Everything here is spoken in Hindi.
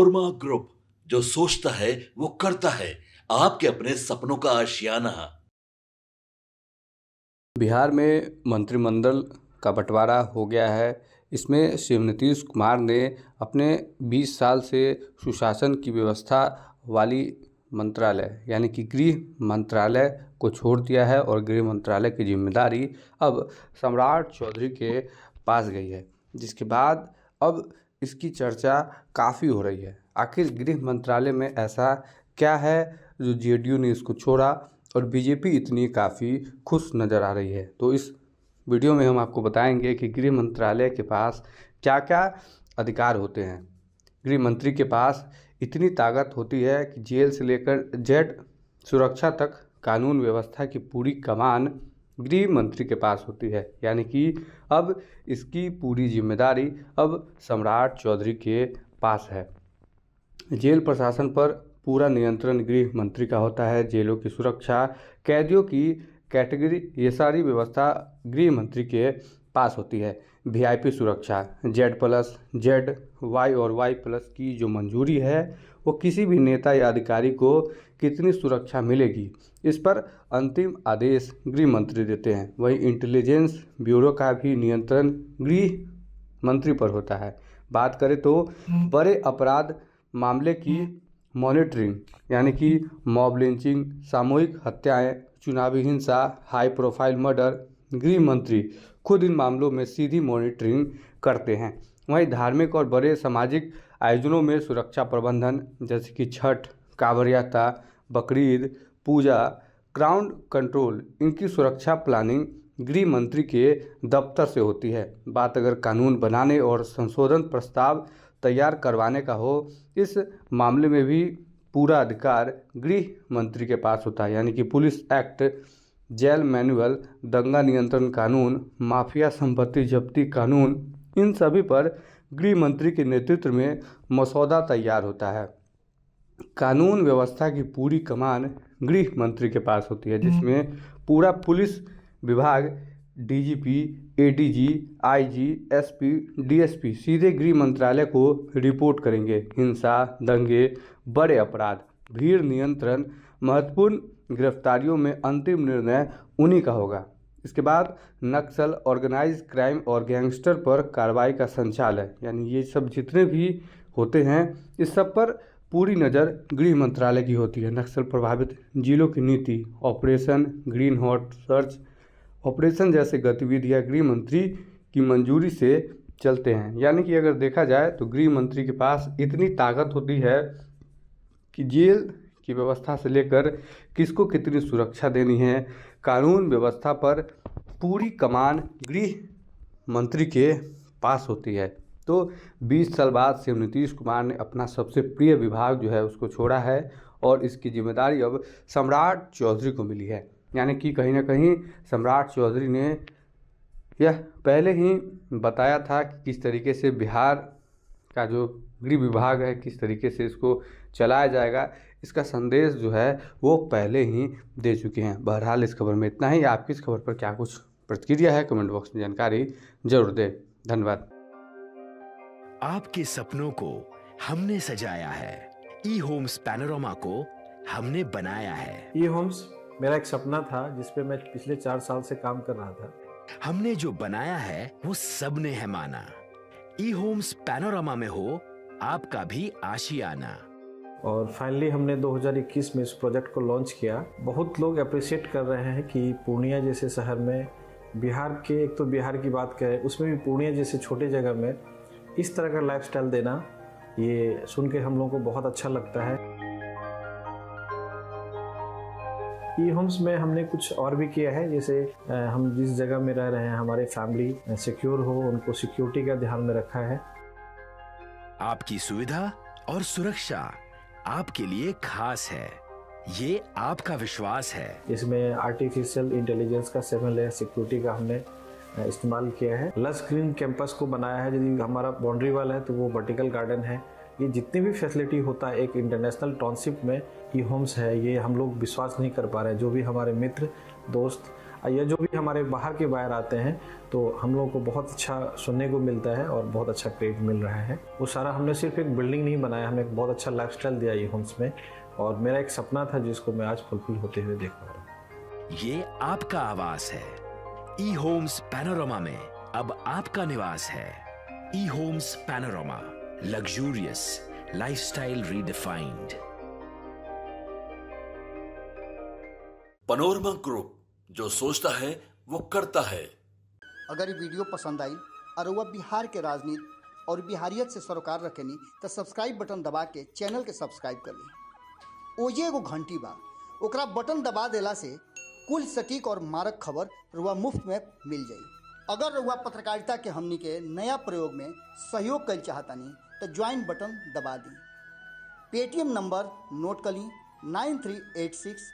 कोरमा ग्रुप, जो सोचता है वो करता है। आपके अपने सपनों का आशियाना। बिहार में मंत्रिमंडल का बंटवारा हो गया है। इसमें श्री नीतीश कुमार ने अपने 20 साल से सुशासन की व्यवस्था वाली मंत्रालय यानी कि गृह मंत्रालय को छोड़ दिया है और गृह मंत्रालय की जिम्मेदारी अब सम्राट चौधरी के पास गई है, जिसके बाद अब इसकी चर्चा काफ़ी हो रही है। आखिर गृह मंत्रालय में ऐसा क्या है जो जेडीयू ने इसको छोड़ा और बीजेपी इतनी काफ़ी खुश नज़र आ रही है। तो इस वीडियो में हम आपको बताएंगे कि गृह मंत्रालय के पास क्या क्या अधिकार होते हैं। गृह मंत्री के पास इतनी ताकत होती है कि जेल से लेकर जेड सुरक्षा तक कानून व्यवस्था की पूरी कमान गृह मंत्री के पास होती है, यानी कि अब इसकी पूरी जिम्मेदारी अब सम्राट चौधरी के पास है। जेल प्रशासन पर पूरा नियंत्रण गृह मंत्री का होता है। जेलों की सुरक्षा, कैदियों की कैटेगरी, ये सारी व्यवस्था गृह मंत्री के पास होती है। वीआईपी सुरक्षा, जेड+, जेड, वाई और वाई+ की जो मंजूरी है वो किसी भी नेता या अधिकारी को कितनी सुरक्षा मिलेगी, इस पर अंतिम आदेश गृह मंत्री देते हैं। वहीं इंटेलिजेंस ब्यूरो का भी नियंत्रण गृह मंत्री पर होता है। बात करें तो बड़े अपराध मामले की मॉनिटरिंग यानी कि मॉब लिंचिंग, सामूहिक हत्याएं, चुनावी हिंसा, हाई प्रोफाइल मर्डर, गृह मंत्री खुद इन मामलों में सीधी मॉनिटरिंग करते हैं। वहीं धार्मिक और बड़े सामाजिक आयोजनों में सुरक्षा प्रबंधन जैसे कि छठ, कांवड़ यात्रा, बकरीद, पूजा, क्राउड कंट्रोल, इनकी सुरक्षा प्लानिंग गृह मंत्री के दफ्तर से होती है। बात अगर कानून बनाने और संशोधन प्रस्ताव तैयार करवाने का हो, इस मामले में भी पूरा अधिकार गृह मंत्री के पास होता है, यानी कि पुलिस एक्ट, जेल मैनुअल, दंगा नियंत्रण कानून, माफिया संपत्ति जब्ती कानून, इन सभी पर गृह मंत्री के नेतृत्व में मसौदा तैयार होता है। कानून व्यवस्था की पूरी कमान गृह मंत्री के पास होती है, जिसमें पूरा पुलिस विभाग, DGP, ADG, IG, SP, DSP सीधे गृह मंत्रालय को रिपोर्ट करेंगे। हिंसा, दंगे, बड़े अपराध, भीड़ नियंत्रण, महत्वपूर्ण गिरफ्तारियों में अंतिम निर्णय उन्हीं का होगा। इसके बाद नक्सल, ऑर्गेनाइज क्राइम और गैंगस्टर पर कार्रवाई का संचालन, यानी ये सब जितने भी होते हैं इस सब पर पूरी नज़र गृह मंत्रालय की होती है। नक्सल प्रभावित जिलों की नीति, operation green hot search operation जैसे गतिविधियां गृह मंत्री की मंजूरी से चलते हैं। यानी कि अगर देखा जाए तो गृह मंत्री के पास इतनी ताकत होती है कि जेल की व्यवस्था से लेकर किसको कितनी सुरक्षा देनी है, कानून व्यवस्था पर पूरी कमान गृह मंत्री के पास होती है। तो 20 साल बाद श्री नीतीश कुमार ने अपना सबसे प्रिय विभाग जो है उसको छोड़ा है और इसकी जिम्मेदारी अब सम्राट चौधरी को मिली है। यानी कि कहीं ना कहीं सम्राट चौधरी ने यह पहले ही बताया था कि किस तरीके से बिहार का जो गृह विभाग है किस तरीके से इसको चलाया जाएगा, इसका संदेश जो है वो पहले ही दे चुके हैं। बहरहाल इस खबर में इतना ही। आपकी इस खबर पर क्या कुछ प्रतिक्रिया है, कमेंट बॉक्स में जानकारी जरूर दें। धन्यवाद। आपके सपनों को हमने सजाया है, ई होम्स पैनोरमा को हमने बनाया है। ई होम्स मेरा एक सपना था जिस पे मैं पिछले 4 साल से काम कर रहा था। हमने जो बनाया है वो सबने है माना। ई होम्स पैनोरमा में हो आपका भी आशियाना। और फाइनली हमने 2021 में इस प्रोजेक्ट को लॉन्च किया। बहुत लोग अप्रिशिएट कर रहे हैं कि पूर्णिया जैसे शहर में, बिहार के, एक तो बिहार की बात करें उसमें भी पूर्णिया जैसे छोटे जगह में इस तरह का लाइफस्टाइल देना, ये सुन के हम लोगों को बहुत अच्छा लगता है। ई होम्स में हमने कुछ और भी किया है, जैसे हम जिस जगह में रह रहे हैं हमारे फैमिली सिक्योर हो, उनको सिक्योरिटी का ध्यान में रखा है। आपकी सुविधा और सुरक्षा आपके लिए खास है, ये आपका विश्वास है। इसमें आर्टिफिशियल इंटेलिजेंस का 7 लेयर सिक्योरिटी का हमने इस्तेमाल किया है। लस ग्रीन कैंपस को बनाया है। यदि हमारा बाउंड्री वाल है तो वो वर्टिकल गार्डन है। ये जितनी भी फैसिलिटी होता है एक इंटरनेशनल टाउनशिप में ई होम्स है, ये हम लोग विश्वास नहीं कर पा रहे हैं। जो भी हमारे मित्र दोस्त या जो भी हमारे बाहर के बायर आते हैं तो हम लोगों को बहुत अच्छा सुनने को मिलता है और बहुत अच्छा क्रेडिट मिल रहा है। वो सारा हमने सिर्फ एक बिल्डिंग नहीं बनाया, हमें एक बहुत अच्छा लाइफस्टाइल दिया ई होम्स में, और मेरा एक सपना था जिसको मैं आज फुलफिल होते हुए देख पा रहा हूँ। ये आपका आवास है। ई होम्स पैनोरामा में अब आपका निवास है। E Homes Panorama, luxurious lifestyle redefined. Panorama Group, जो सोचता है वो करता है। अगर ये वीडियो पसंद आई और वह बिहार के राजनीति और बिहारियत से सरोकार रखेनी तो सब्सक्राइब बटन दबा के चैनल के सब्सक्राइब कर ली। ओजे एगो घंटी बा, ओकरा बटन दबा देला से कुल सटीक और मारक खबर रुआ मुफ्त में मिल जाई। अगर रुआ पत्रकारिता के हमनी के नया प्रयोग में सहयोग कर चाहतानी तो ज्वाइन बटन दबा दी। पेटीएम नंबर नोट कर ली 9386